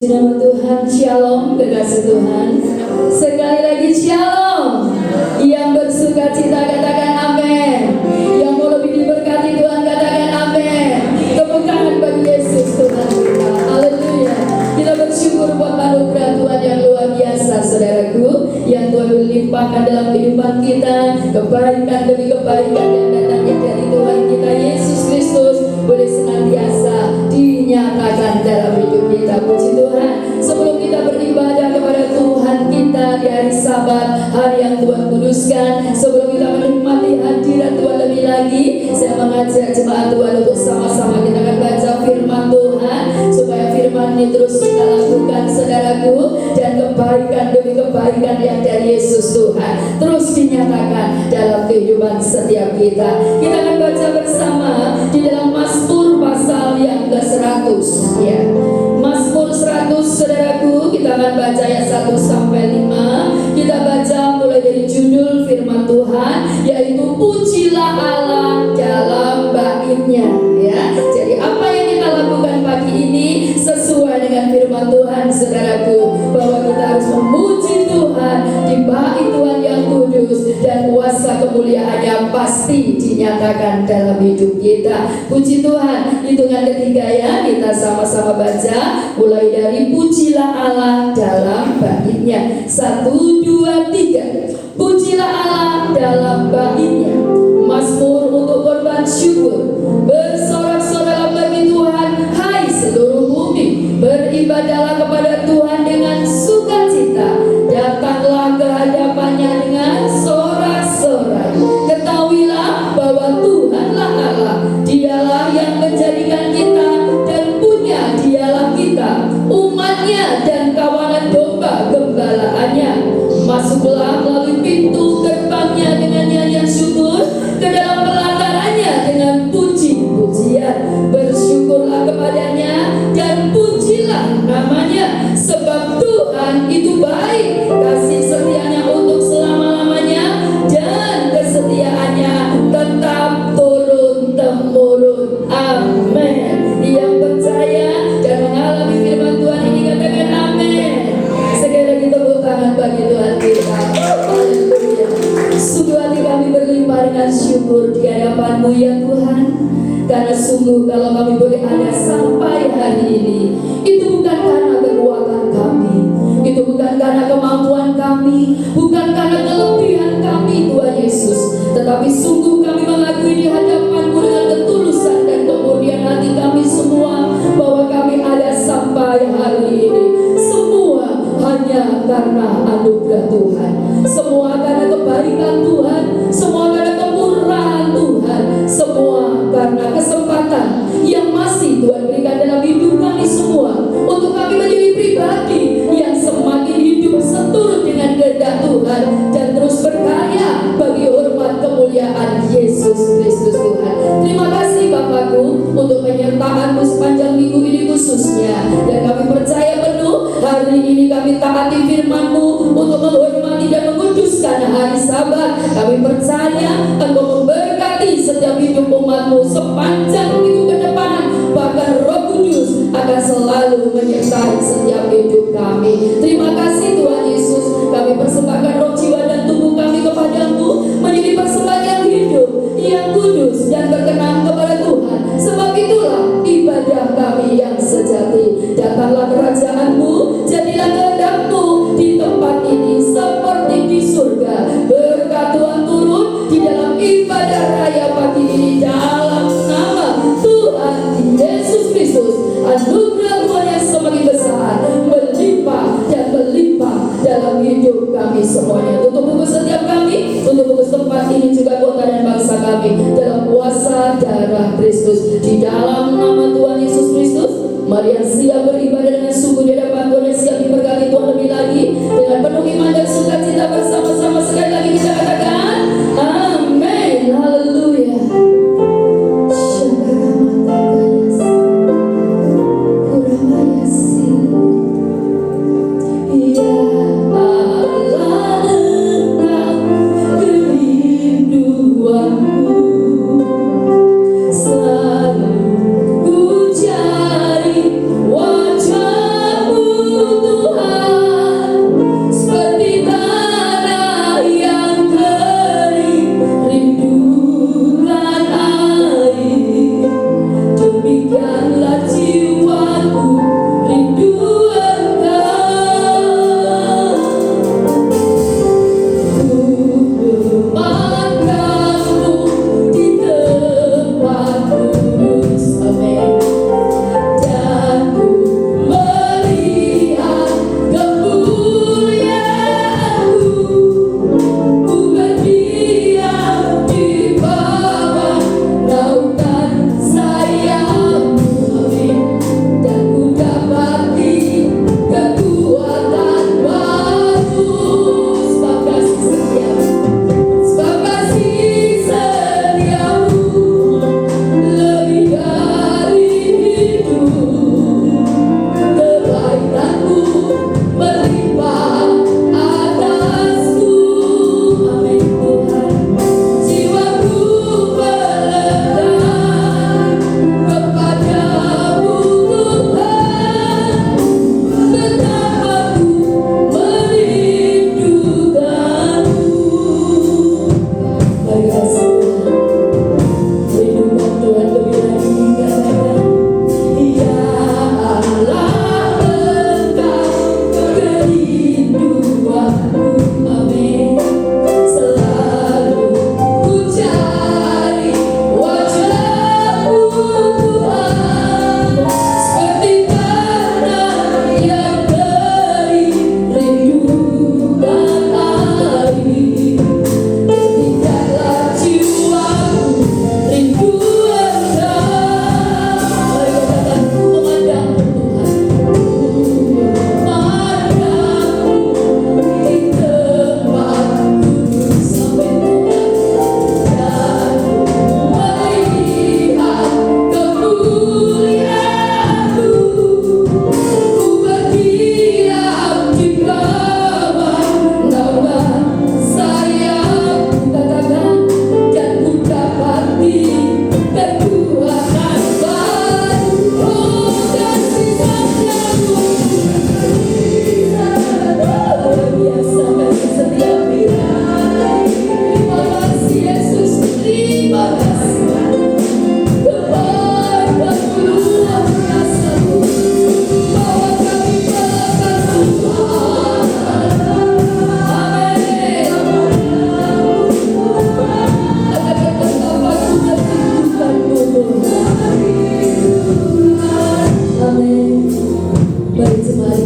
Nama Tuhan, shalom, kekasih Tuhan. Sekali lagi shalom. Yang bersuka cita katakan amin. Yang mau lebih diberkati Tuhan katakan amin. Tepuk tangan bagi Yesus Tuhan kita. Haleluya. Kita bersyukur buat anugerah Tuhan yang luar biasa, saudaraku, yang Tuhan melimpahkan dalam kehidupan kita. Kebaikan demi kebaikan yang datangnya dari Tuhan kita Yesus Kristus boleh senantiasa dinyatakan dalam hidup kita. Puji Tuhan. Sebelum kita beribadah kepada Tuhan kita di hari Sabat, hari yang Tuhan kuduskan, sebelum kita menikmati hadirat Tuhan lebih lagi, saya mengajak jemaat Tuhan untuk sama-sama kita akan baca firman Tuhan, supaya firman ini terus kita lakukan, saudaraku, dan kebaikan demi kebaikan yang dari Yesus Tuhan terus dinyatakan dalam kehidupan setiap kita. Kita akan baca bersama di dalam Mazmur pasal yang ke-100, ya. Mazmur 100, saudaraku, kita akan baca ayat 1 sampai 5. Kita baca mulai dari judul firman Tuhan, yaitu pujilah Allah dalam baitnya, ya. Jadi apa yang kita lakukan pagi ini sesuai dengan firman Tuhan, saudaraku, bahwa kita harus memuji Tuhan di bait Tuhan yang kudus, dan kuasa kemuliaannya pasti dinyatakan dalam hidup kita. Puji Tuhan. Hitungan ketiga, ya, kita sama-sama baca mulai dari pujilah Allah dalam baitnya. 1, 2, 3. Pujilah Allah dalam baitnya. Mazmur untuk korban syukur. Bersorak-soraklah bagi Tuhan, hai seluruh bumi. Beribadahlah kepada Tuhan dengan sukacita. Datanglah ke hadapannya dengan sorak-sorai. Ketahuilah bahwa Tuhanlah Allah. Dialah yang menjadikan kita, dan punya dialah kita, umatnya dan kawanan domba gembalaannya. Masuklah melalui pintu gerbangnya dengan nyanyian syukur, ke dalam pelatarannya dengan puji-pujian. Bersyukurlah kepadanya dan pujilah namanya, sebab Tuhan itu baik, kasih setianya untuk selama-lamanya, dan kesetiaannya tetap turun-temurun. Amin. Yang percaya dan mengalami firman Tuhan ini katakan amin. Sekali lagi tepuk tangan bagi Tuhan kita. Haleluya. Sungguh hati kami berlimpah dengan syukur di hadapan-Mu, ya Tuhan. Karena sungguh kalau kami boleh ada sampai hari ini, itu bukan karena kekuatan kami, itu bukan karena kemampuan kami, bukan karena kelebihan kami, Tuhan Yesus, tetapi sungguh kami mengakui di hadapan-Mu dengan ketulusan dan kemurnian hati kami semua, bahwa kami ada sampai hari ini. Semua hanya karena anugerah Tuhan, semua karena kebaikan Tuhan, semua karena kemurahan Tuhan, semua karena kesempatan yang masih Tuhan berikan dalam hidup kami semua, untuk kami menjadi pribadi yang semakin hidup seturut dengan kehendak Tuhan, dan terus berkarya bagi hormat kemuliaan Yesus Kristus Tuhan. Terima kasih Bapakku untuk penyertaan-Mu sepanjang minggu ini khususnya, dan kami percaya penuh hari ini kami taati firman-Mu untuk menghormati dan menguduskan hari Sabat. Kami percaya Engkau memberkati setiap hidup umat-Mu sepanjang minggu ke depan, bahkan Roh Kudus akan selalu menyertai setiap hidup kami. Terima kasih Tuhan Yesus. Kami persembahkan roh, jiwa, dan tubuh kami kepada-Mu, menjadi persembahan yang hidup, yang kudus, dan berkenan kepada Tuhan. Sebab itulah ibadah kami yang sejati. Datanglah kerajaan-Mu, jadilah kehendak-Mu di tempat ini seperti di surga. Berkat Tuhan turun di dalam ibadah raya pagi ini dalam nama Tuhan Yesus Kristus. Anugerah Tuhan yang semakin besar melimpah dan melimpah dalam hidup kami semuanya. Tutup bungkus setiap kami, tutup bungkus tempat ini juga kota dan bangsa kami, dalam kuasa darah Kristus. Di dalam nama Tuhan Yesus Kristus, mari yang siap beribadah dengan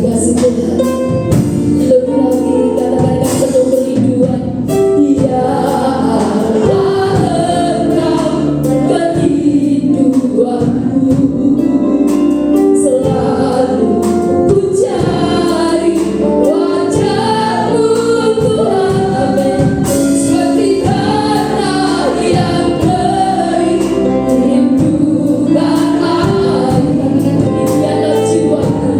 kasih Tuhan. Lebih lagi katakan dengan penuh kerinduan, ya Allah Engkau kerinduanku. Selalu ku cari wajah-Mu Tuhan, amin. Seperti tanah yang kering, rindukan air. Katakan demikianlah jiwaku,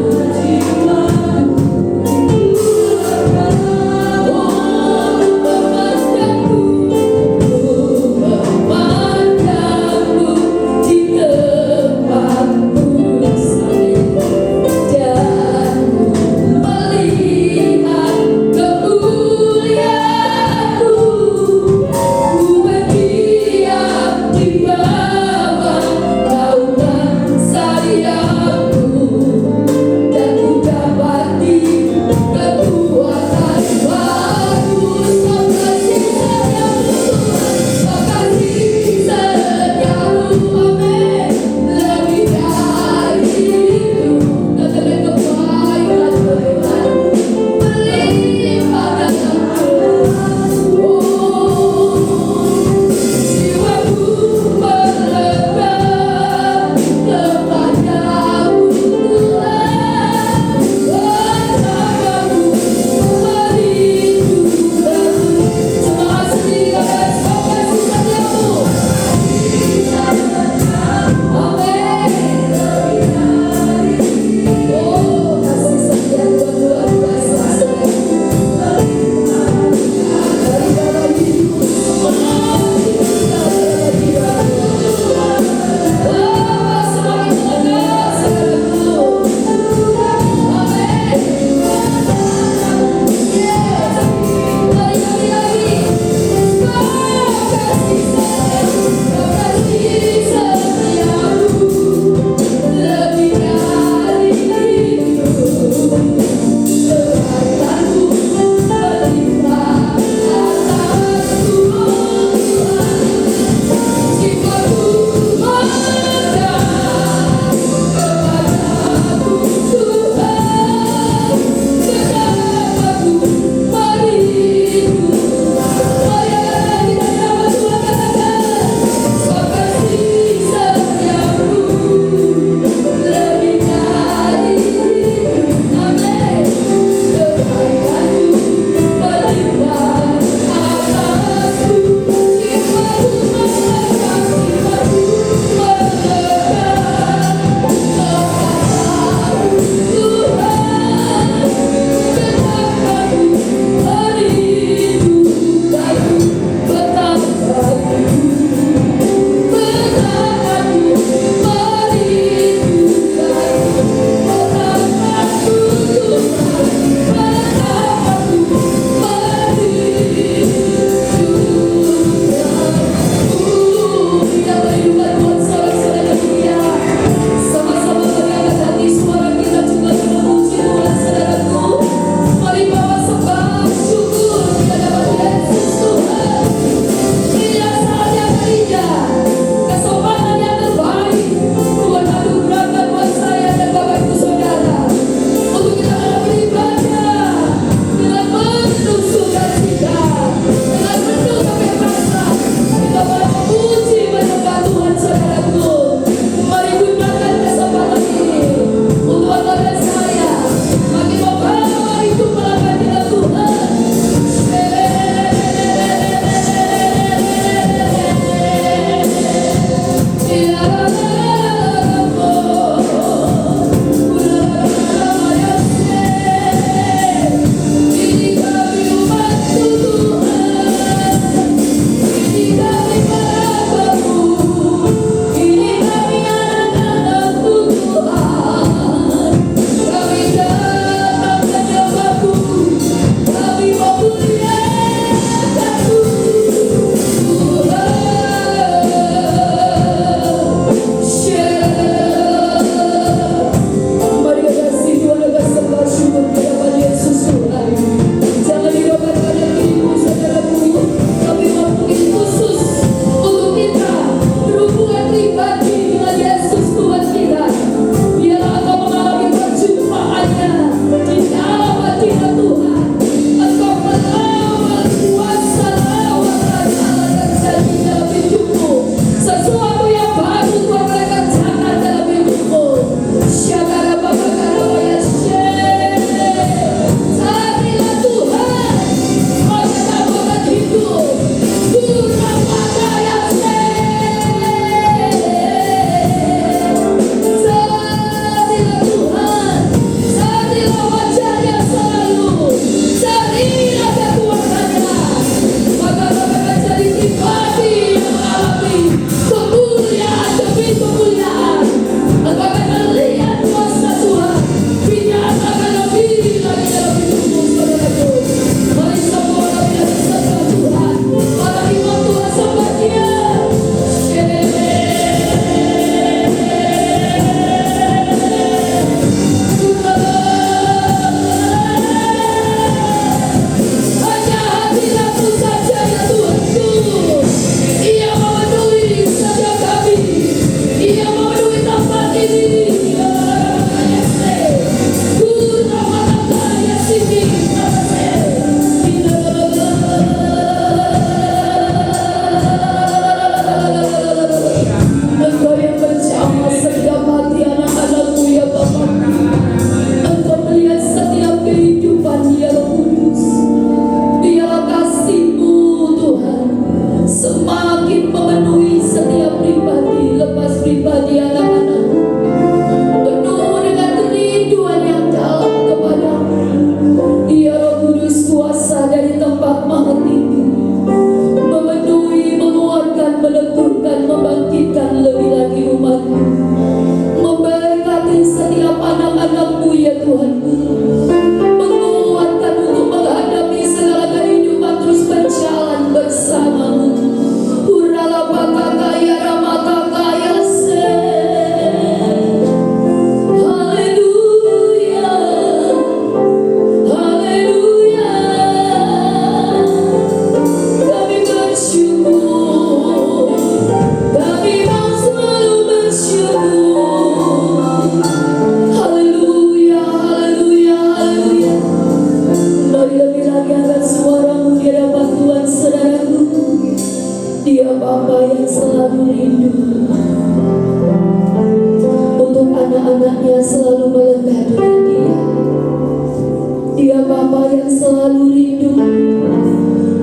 Bapa yang selalu rindu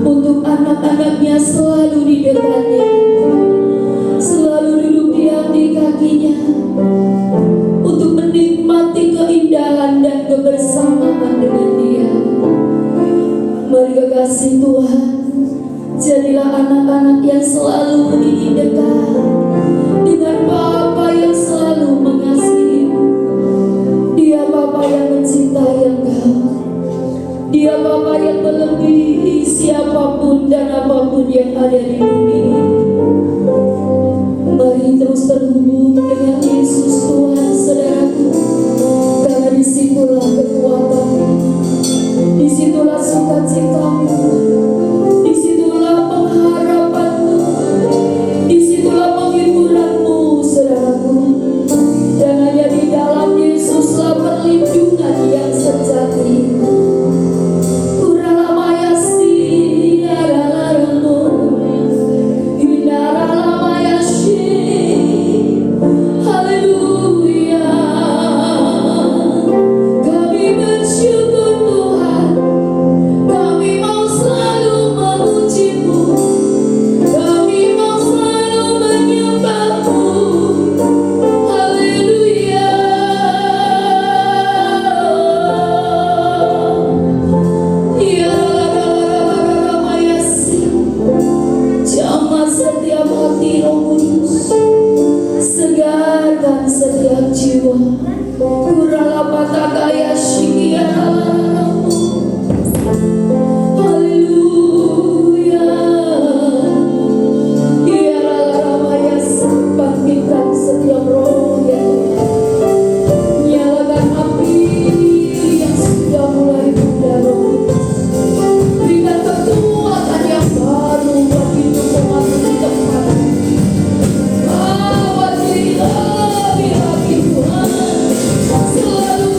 untuk anak-anaknya, selalu di dekatnya, selalu duduk diam di kakinya untuk menikmati keindahan dan kebersamaan dengan Dia. Mari kekasih Tuhan, jadilah anak-anak yang selalu dekat dengan Bapa yang selalu mengasihimu. Dia Bapa yang mencintai engkau. Dia Bapa yang melebihi siapapun dan apapun yang ada di bumi ini. Mari terus terhubung dengan Yesus Tuhan, saudaraku, karena disitulah kekuatanmu, disitulah sukacitamu, disitulah pengharapanmu, disitulah penghiburanmu, saudaraku. Dan hanya di dalam Yesuslah perlindungan yang sejati. Selalu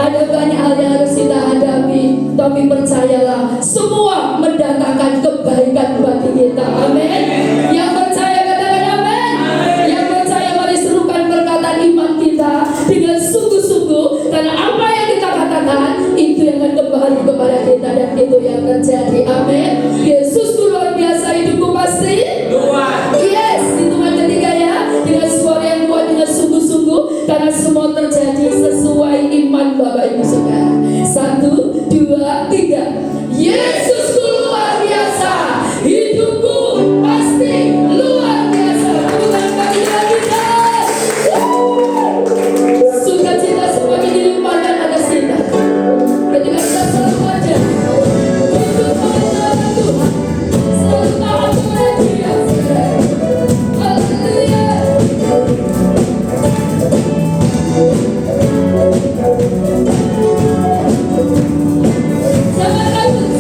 Ada banyak hal yang harus kita hadapi, tapi percayalah, semua mendatangkan kebaikan bagi kita. Amin. Yang percaya katakan amin. Yang percaya mari serukan perkataan iman kita dengan sungguh-sungguh, karena apa yang kita katakan itu yang akan kembali kepada kita, dan itu yang terjadi. Amin. Yesus luar biasa, hidupku pasti luar. Yes, hitungan ketiga ya, dengan suara yang kuat, dengan sungguh-sungguh, karena semua terjadi sesuai iman Bapak Ibu Saudara. 1, 2, 3. Yesusku luar biasa, hidupku pasti luar biasa. Bukan bagi kita. Sukacita semakin dilimpahkan atas kita ketika kita selalu aja hidup mengenal Tuhan, selalu taat kepada Dia. Haleluya. Jangan takut,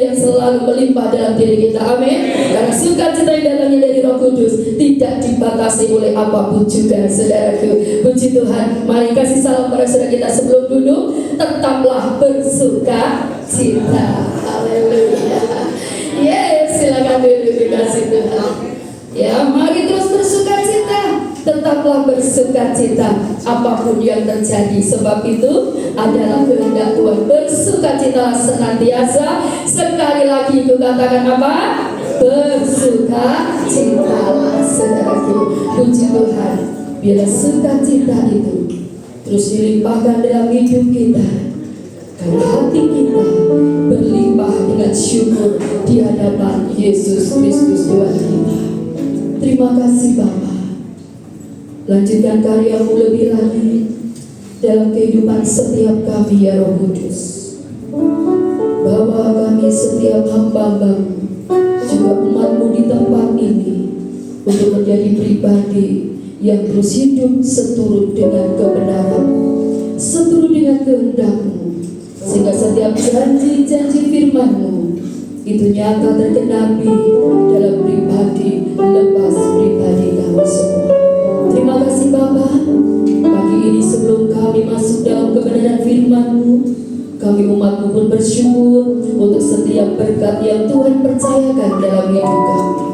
yang selalu melimpah dalam diri kita. Amin. Karena sukacita yang datangnya dari Roh Kudus tidak dibatasi oleh apapun juga, saudaraku. Puji Tuhan. Mari kasih salam pada saudara kita sebelum duduk. Tetaplah bersukacita. Haleluya. Yes, silakan duduk, kasih Tuhan. Ya, mari terus bersukacita. Tetaplah bersukacita apapun yang terjadi, sebab itu adalah kehendak Tuhan. Bersukacitalah senantiasa. Sekali lagi itu katakan apa? Bersukacitalah, saudaraku. Puji Tuhan. Bila sukacita itu terus dilimpahkan dalam hidup kita, karena hati kita berlimpah dengan syukur di hadapan Yesus Kristus Tuhan kita. Terima kasih Bapa. Lanjutkan karya-Mu lebih lagi dalam kehidupan setiap kami, ya Roh Kudus. Bawa kami setiap hamba-Mu, juga umat-Mu di tempat ini, untuk menjadi pribadi yang terus hidup seturut dengan kebenaran, seturut dengan kehendak-Mu, sehingga setiap janji-janji firman-Mu itu nyata tergenapi dalam pribadi lepas pribadi kami semua. Terima kasih Bapa. Pagi ini sebelum kami masuk dalam kebenaran firman-Mu, kami umat-Mu pun bersyukur untuk setiap berkat yang Tuhan percayakan dalam hidup kami.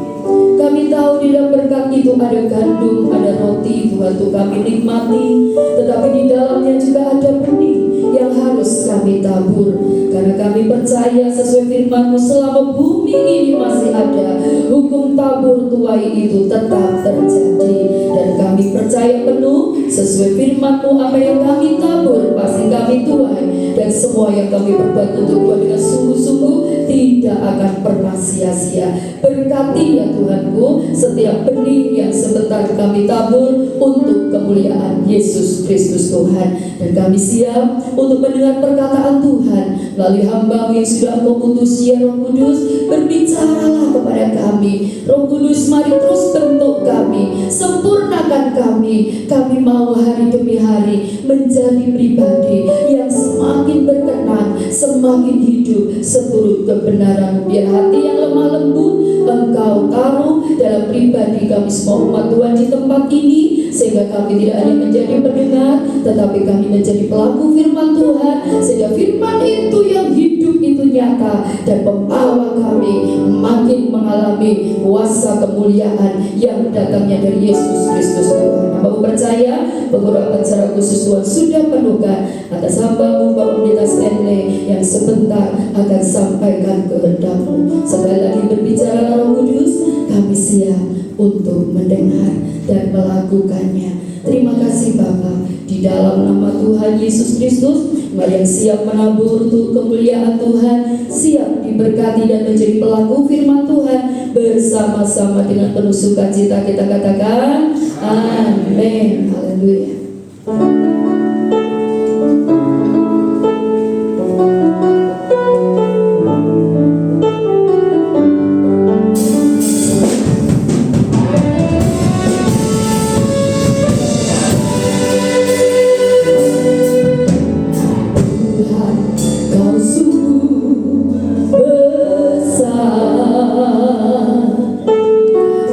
Kami tahu di dalam berkat itu ada gandum, ada roti Tuhan untuk kami nikmati, tetapi di dalamnya juga ada benih yang harus kami tabur. Karena kami percaya sesuai firman-Mu, selama bumi ini masih ada, hukum tabur tuai itu tetap terjadi. Dan kami percaya penuh sesuai firman-Mu, apa yang kami tabur pasti kami tuai, dan semua yang kami perbuat untuk Tuhan dengan sungguh-sungguh tidak akan pernah sia-sia. Berkati ya Tuhanku setiap benih yang sebentar kami tabur untuk kemuliaan Yesus Kristus Tuhan. Dan kami siap untuk mendengar perkataan Tuhan melalui hamba-Mu yang sudah Engkau utus, ya Roh Kudus. Berbicaralah kepada kami. Roh Kudus, mari terus bentuk kami, sempurnakan kami. Kami mau hari demi hari menjadi pribadi yang semakin berkenan, semakin hidup seturut kebenaran. Biar hati yang lemah lembut Engkau taruh dalam pribadi kami semua umat Tuhan di tempat ini, sehingga kami tidak hanya menjadi pendengar, tetapi kami menjadi pelaku firman Tuhan, sehingga firman itu yang hidup itu nyata dan membawa kami makin mengalami kuasa kemuliaan yang datangnya dari Yesus Kristus Tuhan. Bapak percaya pengurapan secara khusus Tuhan sudah penuhkan atas hamba-Mu Bapak Pendeta Stanley yang sebentar akan sampaikan kehendak-Mu. Sekali lagi berbicara Roh Kudus, kami siap untuk mendengar dan melakukannya. Terima kasih Bapa. Di dalam nama Tuhan Yesus Kristus, mari yang siap menabur untuk kemuliaan Tuhan, siap diberkati dan menjadi pelaku firman Tuhan, bersama-sama dengan penuh sukacita kita katakan amin. Haleluya.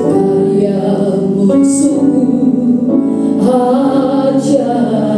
Karyamu sungguh ajaib.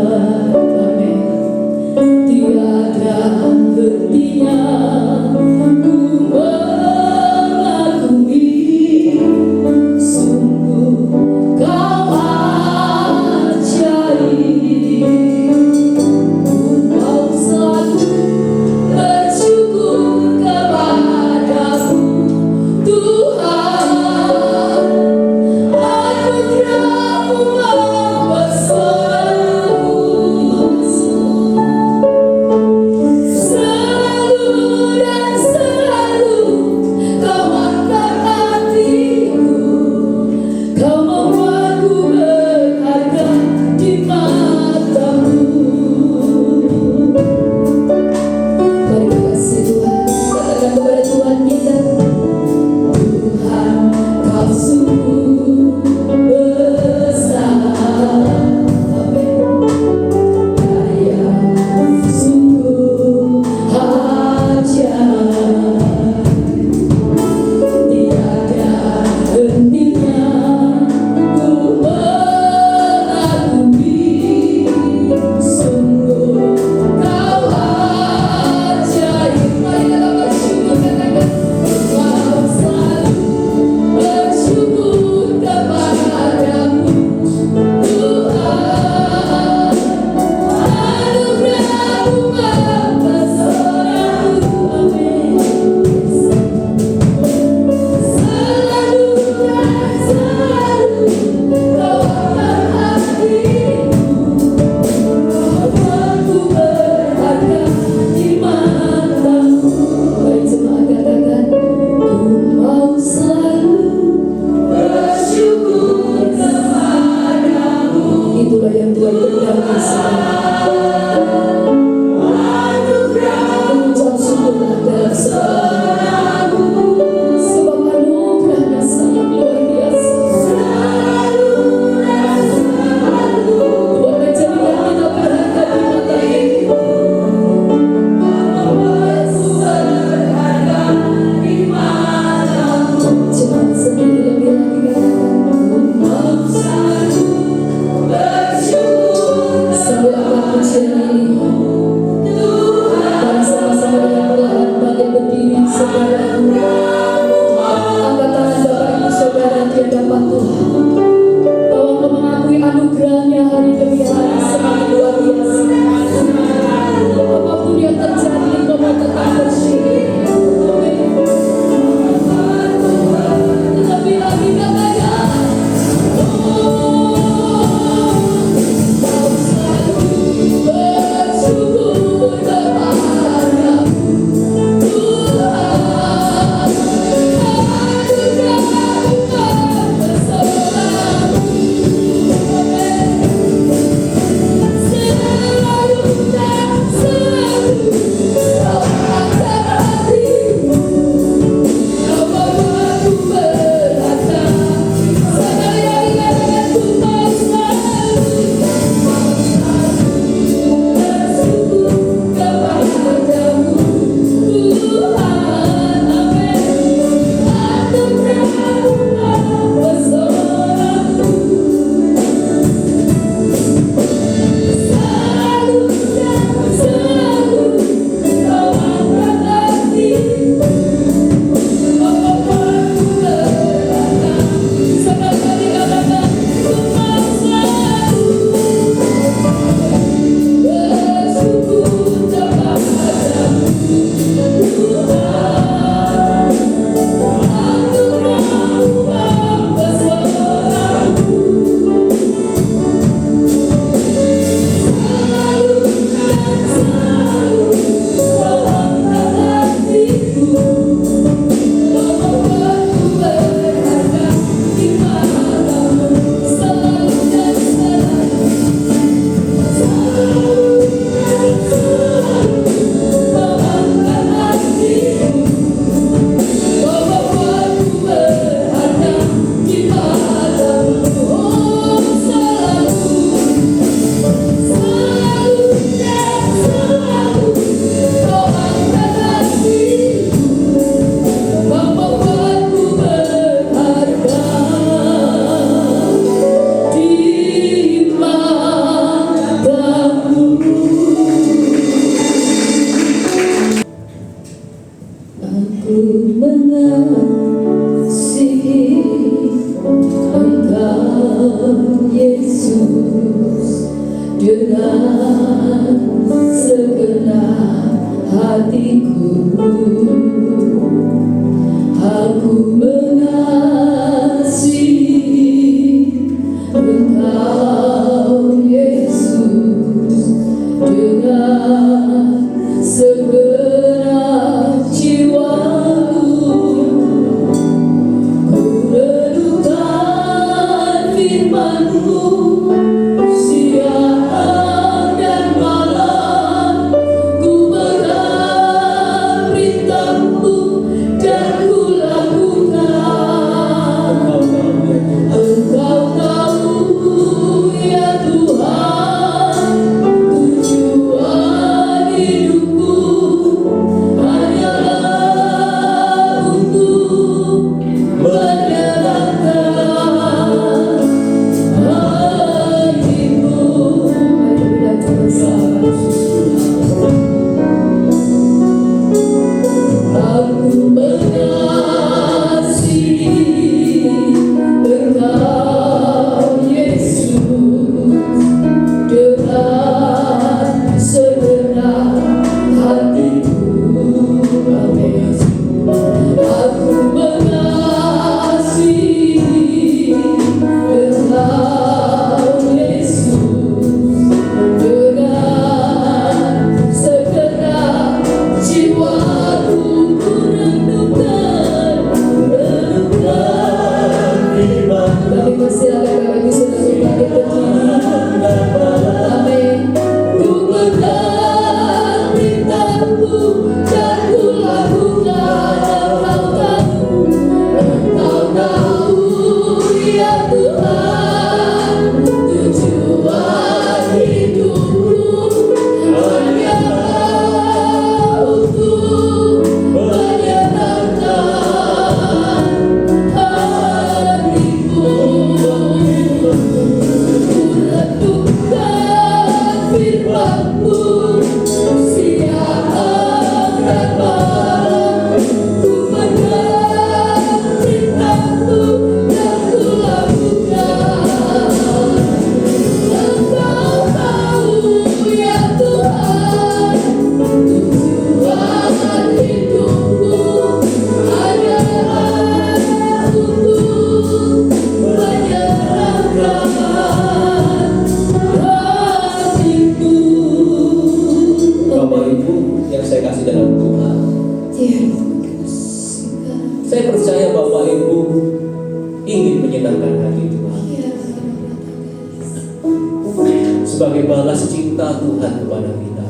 sebagai balas cinta Tuhan kepada kita,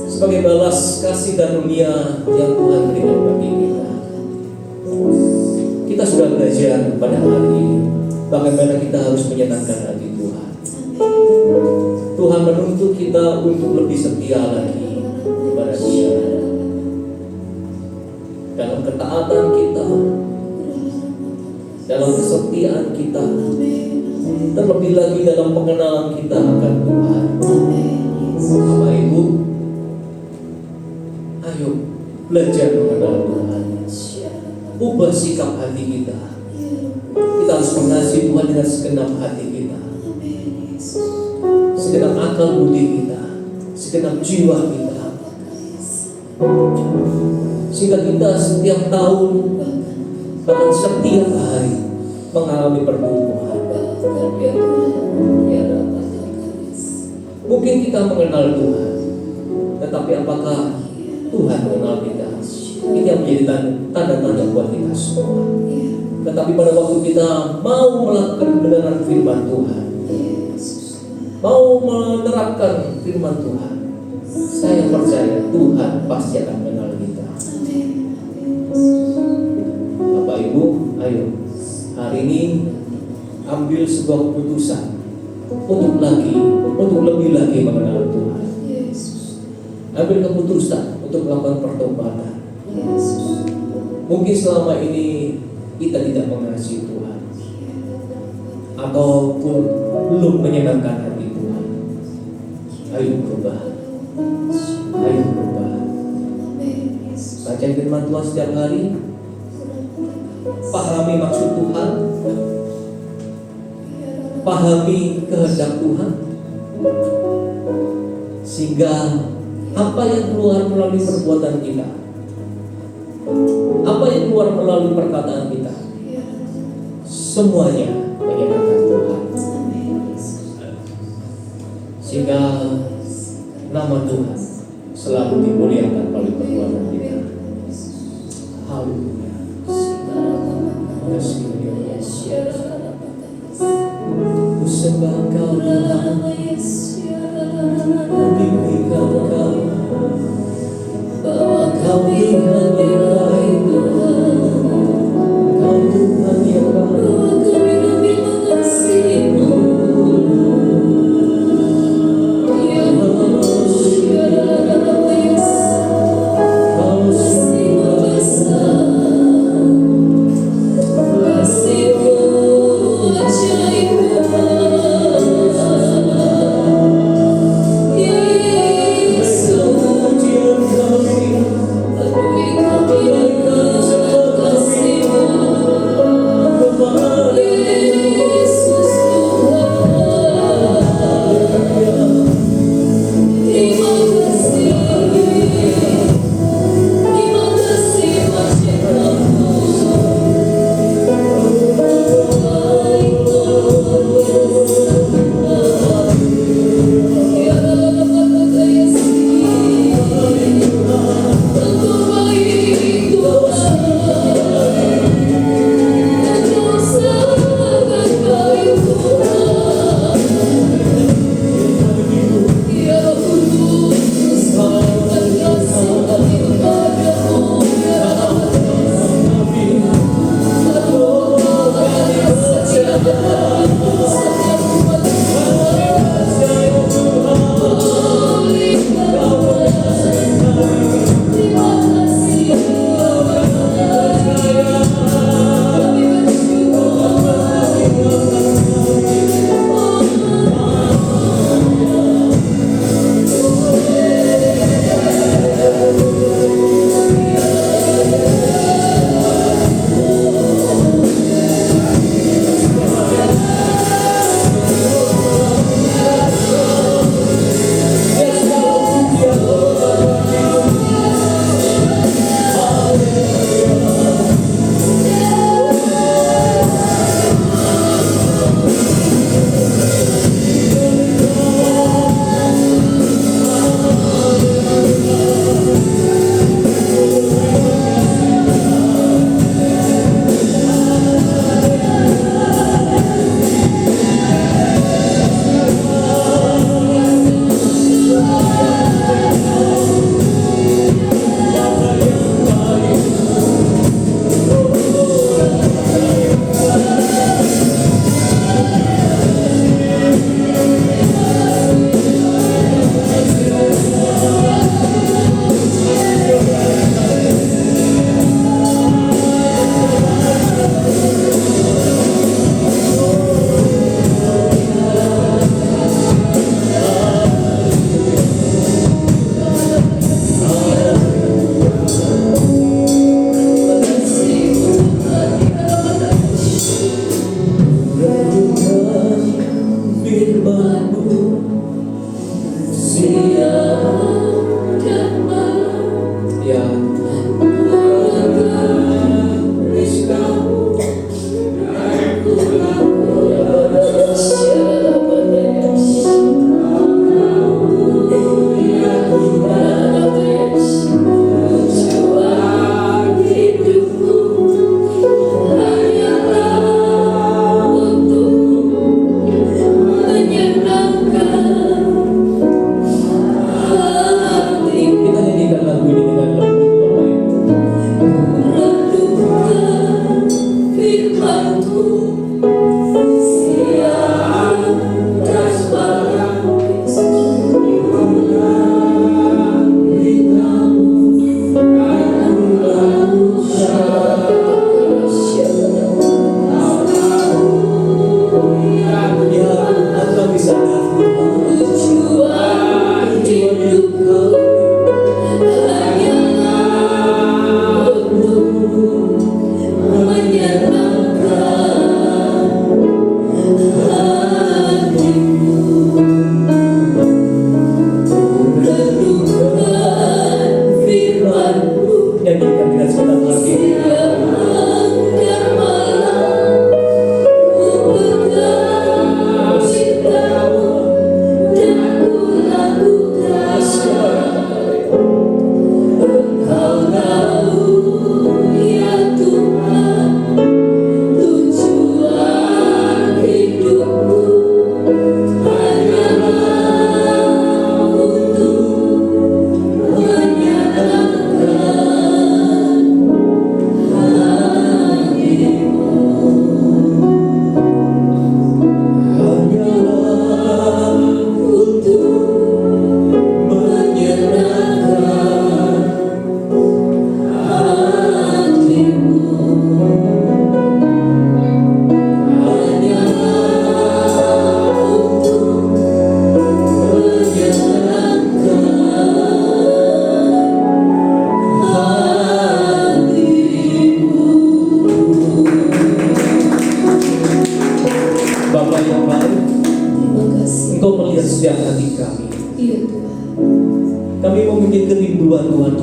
sebagai balas kasih karunia yang Tuhan berikan bagi kita. Kita sudah belajar pada hari ini bagaimana kita harus menyenangkan hati Tuhan. Tuhan menuntut kita untuk lebih setia lagi kepada Dia dalam ketaatan kita, dalam kesetiaan kita, terlebih lagi dalam pengenalan kita akan Tuhan. Bapak Ibu, ayo belajar mengenal Tuhan. Ubah sikap hati kita. Kita harus mengasihi Tuhan dengan segenap hati kita, segenap akal budi kita, segenap jiwa kita, sehingga kita setiap tahun, bahkan setiap hari mengalami pertumbuhan. Mungkin kita mengenal Tuhan, tetapi apakah Tuhan mengenal kita. Itu yang menjadi tanda-tanda buat kita semua. Tetapi pada waktu kita mau melakukan kebenaran firman Tuhan, mau menerapkan firman Tuhan, saya percaya Tuhan pasti akan mengenal kita. Bapak Ibu, ayo hari ini ambil sebuah keputusan untuk lebih lagi mengenal Tuhan. Ambil keputusan untuk melakukan pertobatan. Mungkin selama ini kita tidak mengasihi Tuhan, ataupun belum menyenangkan hati Tuhan. Ayo berubah. Ayo berubah. Baca firman Tuhan setiap hari. Pahami maksud Tuhan. Pahami kehendak Tuhan. Sehingga apa yang keluar melalui perbuatan kita, apa yang keluar melalui perkataan kita, semuanya menyenangkan Tuhan. Sehingga nama Tuhan selalu dimuliakan melalui perbuatan kita. Haleluya. Ku sembah Kau Tuhan, ku tinggikan Kau, bahwa Kau Tuhan yang baik, Kau Tuhan yang baik. Kami lebih mengasihi-Mu. Ya Allah, Kau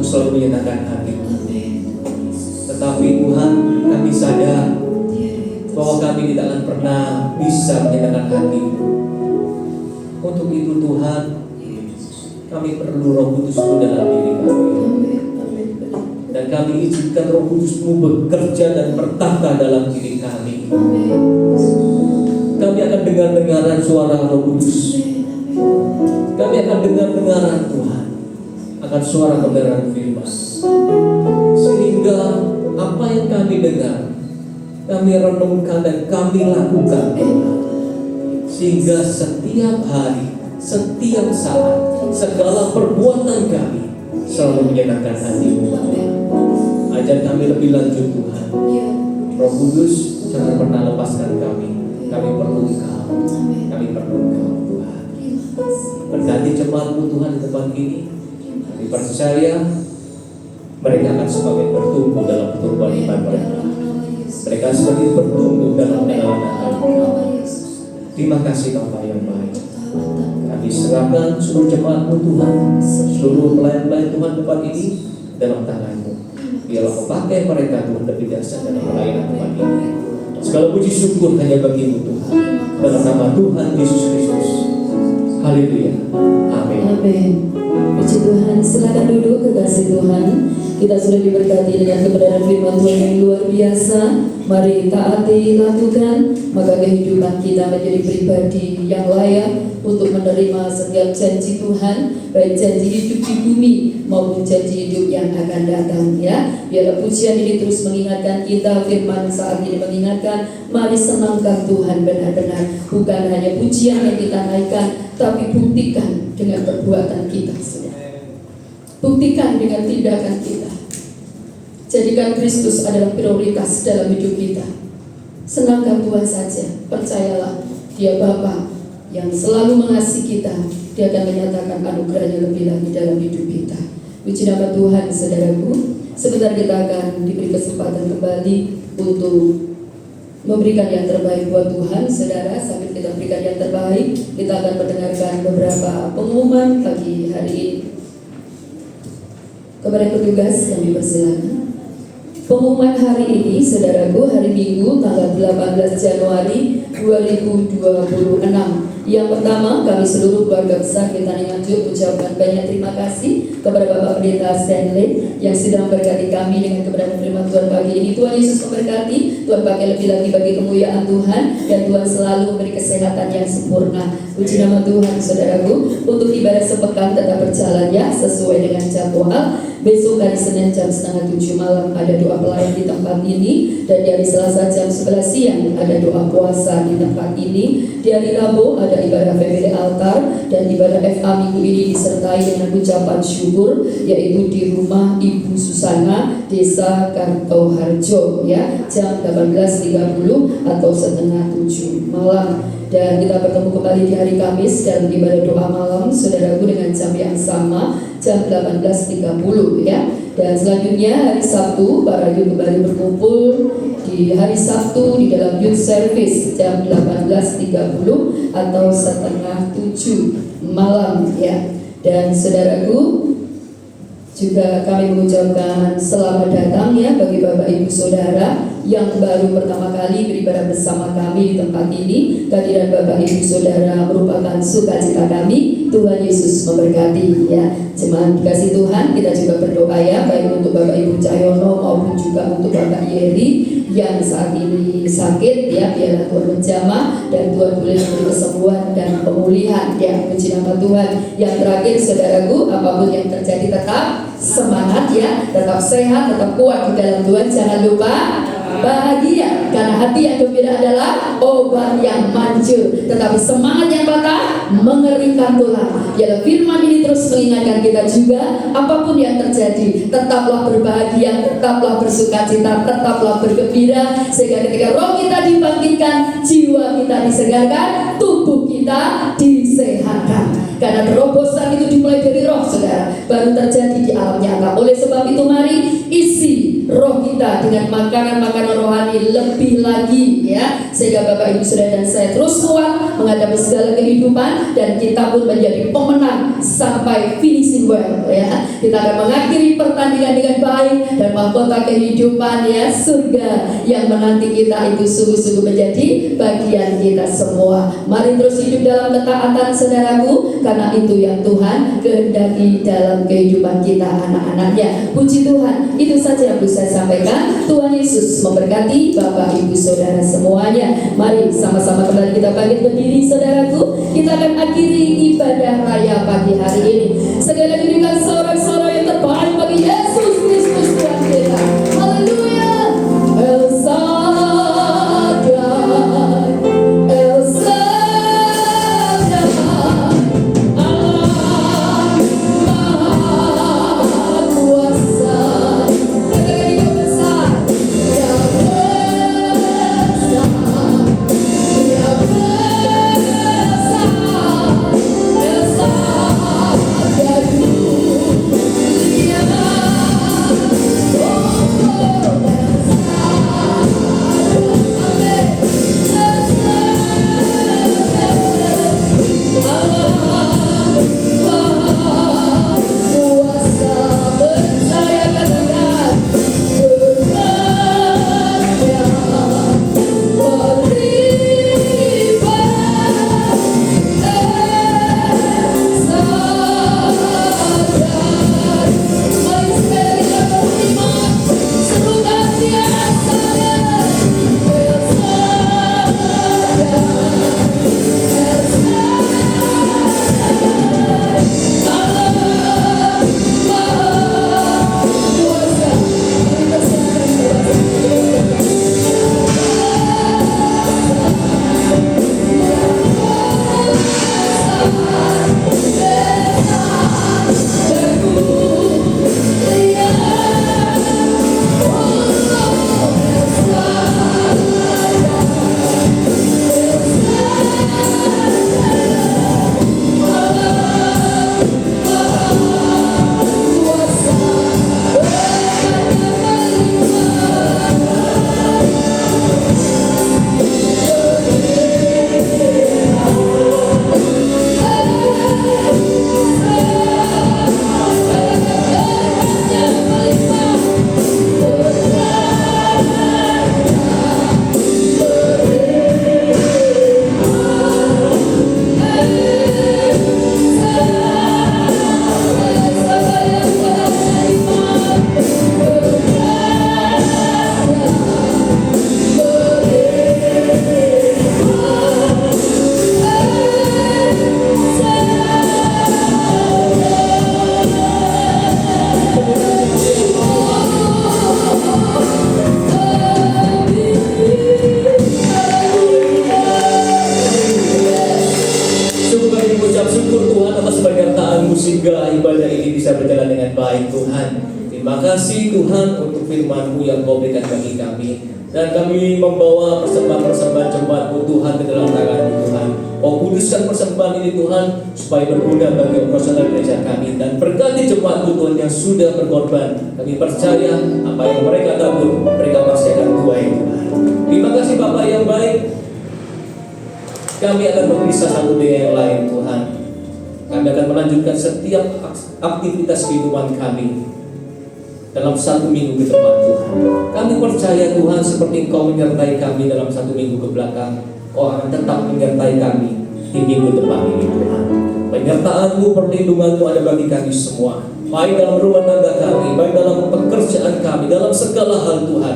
selalu menyenangkan hati. Tetapi Tuhan, kami sadar bahwa kami tidak akan pernah bisa menyenangkan hati. Untuk itu Tuhan, kami perlu Roh Kudus-Mu dalam diri kami. Dan kami izinkan Roh Kudus-Mu bekerja dan bertata dalam diri kami. Kami akan dengar-dengaran suara Roh Kudus. Kami akan dengar-dengaran Tuhan akan suara kebenaran firman. Sehingga apa yang kami dengar, kami renungkan dan kami lakukan. Sehingga setiap hari, setiap saat, segala perbuatan kami selalu menyenangkan hati-Mu. Ajar kami lebih lanjut Tuhan. Roh Kudus, jangan pernah lepaskan kami. Kami perlu Engkau. Kami perlu Engkau Tuhan. Berkati jemaat-Mu Tuhan di tempat ini. Kami percaya mereka akan semakin bertumbuh dalam pertumbuhan iman mereka. Mereka semakin bertumbuh dalam kedalam. Terima kasih Bapa yang baik. Kami serahkan seluruh jemaat-Mu Tuhan, seluruh pelayan-pelayan Tuhan tempat ini dalam tangan-Mu. Biarlah Kau pakai mereka Tuhan lebih dahsyat dalam pelayanan tempat ini. Segala puji syukur hanya bagi-Mu Tuhan. Dalam nama Tuhan Yesus Kristus. Haleluya. Amin. Amin. Puji Tuhan, silakan duduk kekasih Tuhan. Kita sudah diberkati dengan kebenaran firman Tuhan yang luar biasa. Mari taati, lakukan, maka kehidupan kita menjadi pribadi yang layak untuk menerima setiap janji Tuhan, baik janji hidup di bumi maupun janji hidup yang akan datang. Ya, biarlah pujian ini terus mengingatkan kita. Firman saat ini mengingatkan, mari senangkan Tuhan benar-benar. Bukan hanya pujian yang kita naikkan, tapi buktikan dengan perbuatan kita. Buktikan dengan tindakan kita. Jadikan Kristus adalah prioritas dalam hidup kita. Senangkan Tuhan saja. Percayalah, Dia Bapa yang selalu mengasihi kita. Dia akan menyatakan anugerahnya lebih lagi dalam hidup kita. Puji nama Tuhan, saudaraku. Sebentar kita akan diberi kesempatan kembali untuk memberikan yang terbaik buat Tuhan. Saudara, sambil kita berikan yang terbaik, kita akan mendengarkan beberapa pengumuman pagi hari ini. Kepada petugas kami persilakan. Pengumuman hari ini, saudaraku, hari Minggu tanggal 18 Januari 2026. Yang pertama, kami seluruh keluarga besar kita Nganjuk ucapkan banyak terima kasih kepada Bapak Pendeta Stanley yang sedang memberkati kami dengan kebenaran firman Tuhan pagi ini. Tuhan Yesus memberkati, Tuhan pakai lebih lagi bagi kemuliaan Tuhan, dan Tuhan selalu memberi kesehatan yang sempurna. Puji nama Tuhan, saudaraku. Untuk ibadah sepekan tetap berjalan ya sesuai dengan jadwal. Besok hari Senin jam 6:30 malam ada doa pelayan di tempat ini, dan di hari Selasa jam 11 siang ada doa puasa di tempat ini. Di hari Rabu ada ibadah family altar, dan ibadah FA minggu ini disertai dengan ucapan syukur, yaitu di rumah Ibu Susana, Desa Kartoharjo ya, jam 18.30 atau setengah 7 malam. Dan kita bertemu kembali di hari Kamis dalam ibadah doa malam, saudaraku, dengan jam yang sama, jam 18.30 ya. Dan selanjutnya hari Sabtu para youth kembali berkumpul di hari Sabtu di dalam youth service jam 18.30 atau setengah 7 malam ya. Dan saudaraku, juga kami mengucapkan selamat datang ya bagi Bapak Ibu Saudara yang baru pertama kali beribadah bersama kami di tempat ini. Kehadiran Bapak Ibu Saudara merupakan sukacita kami. Tuhan Yesus memberkati ya. Jemaat dikasih Tuhan, kita juga berdoa ya, baik untuk Bapak Ibu Cahyono maupun juga untuk Bapak Yeri yang saat ini sakit ya. Biarlah Tuhan menjamah dan Tuhan boleh memberi kesembuhan dan pemulihan ya. Puji nama Tuhan. Yang terakhir, saudaraku, apapun yang terjadi tetap semangat ya, tetap sehat, tetap kuat di dalam Tuhan. Jangan lupa bahagia, karena hati yang gembira adalah obat yang manjur. Tetapi semangat yang patah mengeringkan tulang. Ya, firman ini terus mengingatkan kita juga, apapun yang terjadi, tetaplah berbahagia, tetaplah bersukacita, tetaplah bergembira, sehingga ketika roh kita dibangkitkan, jiwa kita disegarkan, tubuh kita disehatkan. Karena terobosan itu dimulai dari roh, saudara, baru terjadi di alam nyata. Oleh sebab itu, mari isi roh kita kita dengan makanan-makanan rohani lebih lagi ya, sehingga Bapak Ibu Saudara dan saya terus kuat menghadapi segala kehidupan, dan kita pun menjadi pemenang sampai finishing well ya. Kita akan mengakhiri pertandingan dengan baik, dan mahkota kehidupan ya, surga yang menanti kita itu sungguh-sungguh menjadi bagian kita semua. Mari terus hidup dalam ketaatan saudaraku, karena itu yang Tuhan kehendaki dalam kehidupan kita anak-anaknya. Puji Tuhan, itu saja yang bisa saya sampaikan. Tuhan Yesus memberkati Bapak Ibu Saudara semuanya. Mari sama-sama kembali kita bangkit berdiri saudaraku. Kita akan akhiri ibadah raya pagi hari ini. Sekali lagi berikan sorak-sorak yang terbaik bagi Yesus Kristus Tuhan kita. Haleluya. El Shaddai, El Shaddai, Allah Maha Kuasa. Katakan itu besar, Dia besar, Dia besar, El Shaddai, Dia sehingga ibadah ini bisa berjalan dengan baik Tuhan. Terima kasih Tuhan untuk firman-Mu yang Kau berikan bagi kami. Dan kami membawa persembahan-persembahan jemaat-Mu Tuhan ke dalam tangan-Mu Tuhan. Kau kuduskan persembahan ini Tuhan supaya berguna bagi operasional gereja kami. Dan berkati jemaat-Mu Tuhan yang sudah berkorban. Kami percaya apa yang mereka tabur, mereka pasti akan tuai Tuhan. Terima kasih Bapak yang baik. Kami akan berpisah satu dengan yang lain Tuhan. Kami akan melanjutkan setiap aktivitas kehidupan kami dalam satu minggu ke depan Tuhan. Kami percaya Tuhan seperti Engkau menyertai kami dalam satu minggu ke belakang, Kau akan tetap menyertai kami di minggu depan ini Tuhan. Penyertaan-Mu, perlindungan-Mu ada bagi kami semua, baik dalam rumah tangga kami, baik dalam pekerjaan kami, dalam segala hal Tuhan.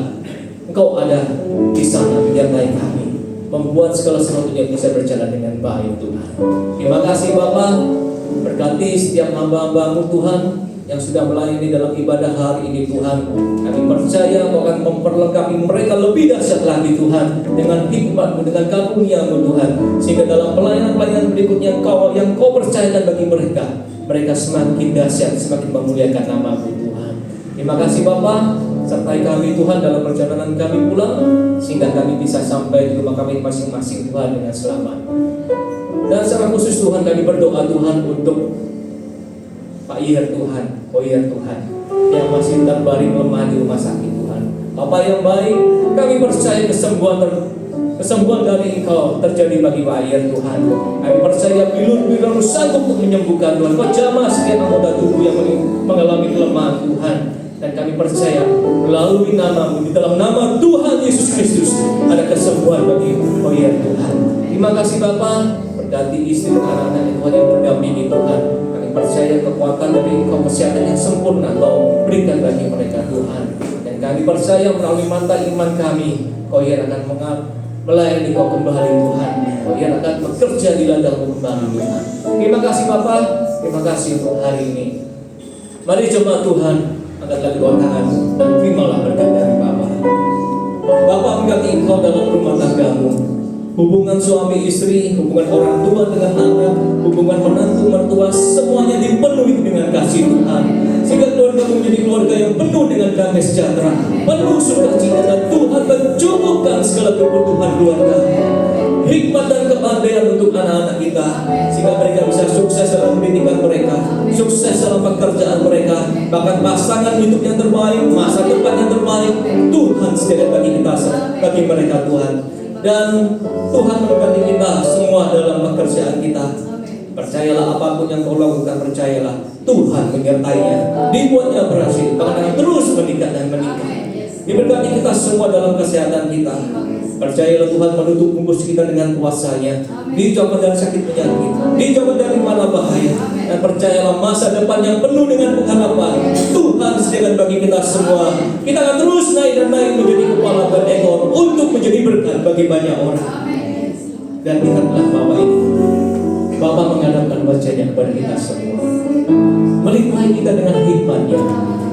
Engkau ada di sana menyertai kami, membuat segala sesuatunya bisa berjalan dengan baik Tuhan. Terima kasih Bapa. Berkati setiap hamba-hamba-Mu Tuhan yang sudah melayani dalam ibadah hari ini Tuhan. Kami percaya Kau akan memperlengkapi mereka lebih dahsyat lagi Tuhan, dengan hikmat-Mu, dengan karunia-Mu Tuhan, sehingga dalam pelayanan-pelayanan berikutnya yang Kau percayakan bagi mereka semakin dahsyat, semakin memuliakan nama-Mu Tuhan. Terima kasih Bapa. Sertai kami Tuhan dalam perjalanan kami pulang, sehingga kami bisa sampai di rumah kami masing-masing Tuhan dengan selamat. Dan secara khusus Tuhan kami berdoa Tuhan untuk Pak Iyer Tuhan, Tuhan yang masih terbaring lemah di rumah sakit Tuhan. Bapa yang baik, kami percaya kesembuhan dari Engkau terjadi bagi Wayan Tuhan. Kami percaya bilur-bilur sanggup untuk menyembuhkan Tuhan. Kau jamah setiap anggota tubuh yang mengalami kelemahan Tuhan. Dan kami percaya melalui nama-Mu, di dalam nama Tuhan Yesus Kristus, ada kesembuhan bagi Wayan Tuhan. Terima kasih Bapa, berkati istri dan anak-anak Tuhan yang mendampingi Tuhan. Kami percaya kekuatan dari Engkau, kesehatan yang sempurna Kau berikan bagi mereka Tuhan. Dan kami percaya melalui mata iman kami, Kau yang akan melayani Kau kembali Tuhan. Kau yang akan bekerja di ladang-Mu kembali Tuhan. Terima kasih Bapa, terima kasih untuk hari ini. Mari coba Tuhan, angkatlah kedua tangan dan terimalah berkat dari Bapa. Bapa mengasihi Engkau dalam rumah tanggamu. Hubungan suami istri, hubungan orang tua dengan anak, hubungan menantu mertua, semuanya dipenuhi dengan kasih Tuhan. Sehingga keluarga menjadi keluarga yang penuh dengan damai sejahtera, penuh sukacita, dan Tuhan mencukupkan segala kebutuhan keluarga. Hikmat dan kepandaian untuk anak-anak kita, sehingga mereka bisa sukses dalam pendidikan mereka, sukses dalam pekerjaan mereka, bahkan pasangan hidup yang terbaik, masa depan yang terbaik. Tuhan sediakan bagi kita, bagi mereka Tuhan. Dan Tuhan memberkati kita semua dalam pekerjaan kita. Percayalah apapun yang Kau lakukan, percayalah Tuhan menyertainya, dibuatnya berhasil, bahkan terus meningkat dan meningkat. Diberkati kita semua dalam kesehatan kita. Percayalah Tuhan menutup bungkus kita dengan kuasa-Nya. Dijauhkan dari sakit penyakit, dijauhkan dari mara bahaya. Dan percayalah masa depan yang penuh dengan pengharapan Tuhan sediakan bagi kita semua. Kita akan terus naik dan naik menjadi kepala dan ekor untuk menjadi berkat bagi banyak orang. Dan lihatlah Bapak ini, Bapak menghadapkan wajah-Nya kepada kita semua, melimpahi kita dengan hikmat-Nya,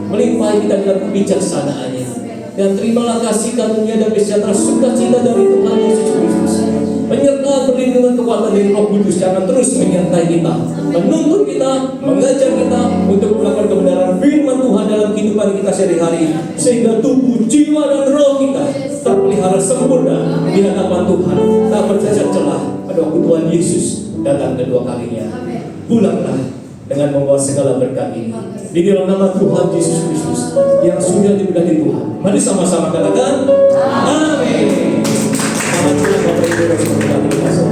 melimpahi kita dengan kebijaksanaannya. Dan terimalah kasih karunia dan sejahtera sukacita dari Tuhan Yesus Kristus, menyertai perlindungan kekuatan dari Roh Kudus yang akan terus menyertai kita, menuntun kita, mengajar kita untuk melakukan kebenaran firman Tuhan dalam kehidupan kita sehari-hari, sehingga tubuh, jiwa, dan roh kita terpelihara sempurna di hadapan Tuhan, tak bercacat celah pada waktu Tuhan Yesus datang kedua kalinya. Pulanglah dengan membawa segala berkat ini di dalam nama Tuhan Yesus Kristus yang sudah diberkati Tuhan. Mari sama-sama katakan amin. Selamat Tuhan Bapak Ibu dan Saudara kita semua.